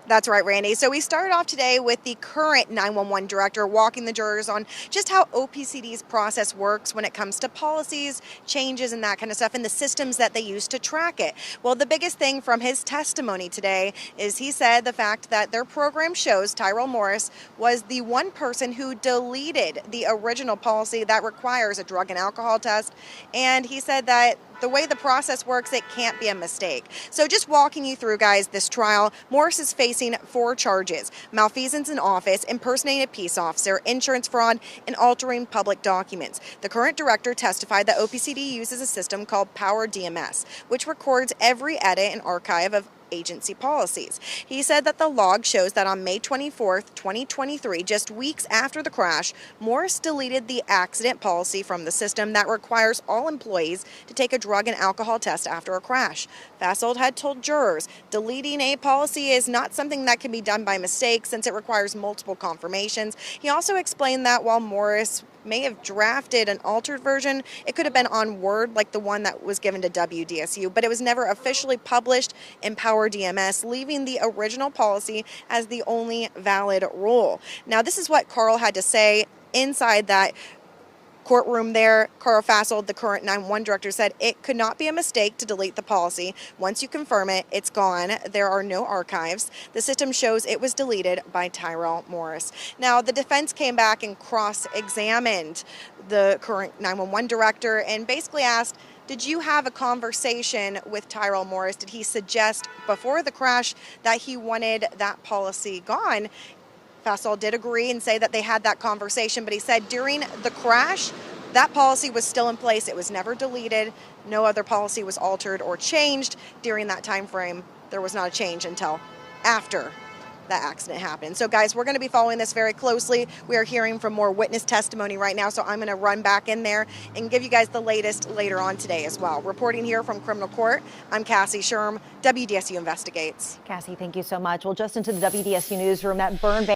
That's right, Randy. So we started off today with the current 911 director walking the jurors on just how OPCD's process works when it comes to policies, changes, and that kind of stuff, and the systems that they use to track it. Well, the biggest thing from his testimony today is he said the fact that their program shows Tyrell Morris was the one person who deleted the original policy that requires a drug and alcohol test, and he said that the way the process works, it can't be a mistake. So just walking you through, guys, this trial, Morris is facing 4 charges: malfeasance in office, impersonating a peace officer, insurance fraud, and altering public documents. The current director testified that OPCD uses a system called Power DMS, which records every edit and archive of agency policies. He said that the log shows that on May 24th, 2023, just weeks after the crash, Morris deleted the accident policy from the system that requires all employees to take a drug and alcohol test after a crash. Fasold had told jurors deleting a policy is not something that can be done by mistake since it requires multiple confirmations. He also explained that while Morris may have drafted an altered version, it could have been on Word like the one that was given to WDSU, but it was never officially published in Power DMS, leaving the original policy as the only valid rule. Now, this is what Carl had to say inside that courtroom there. Carl Fasold, the current 911 director, said it could not be a mistake to delete the policy. Once you confirm it, it's gone. There are no archives. The system shows it was deleted by Tyrell Morris. Now, the defense came back and cross-examined the current 911 director and basically asked, did you have a conversation with Tyrell Morris? Did he suggest before the crash that he wanted that policy gone? Fasold did agree and say that they had that conversation, but he said during the crash, that policy was still in place. It was never deleted. No other policy was altered or changed during that time frame. There was not a change until after that accident happened. So guys, we're going to be following this very closely. We are hearing from more witness testimony right now, so I'm going to run back in there and give you guys the latest later on today as well. Reporting here from Criminal Court, I'm Cassie Sherm, WDSU Investigates. Cassie, thank you so much. Well, just into the WDSU newsroom, that burn ban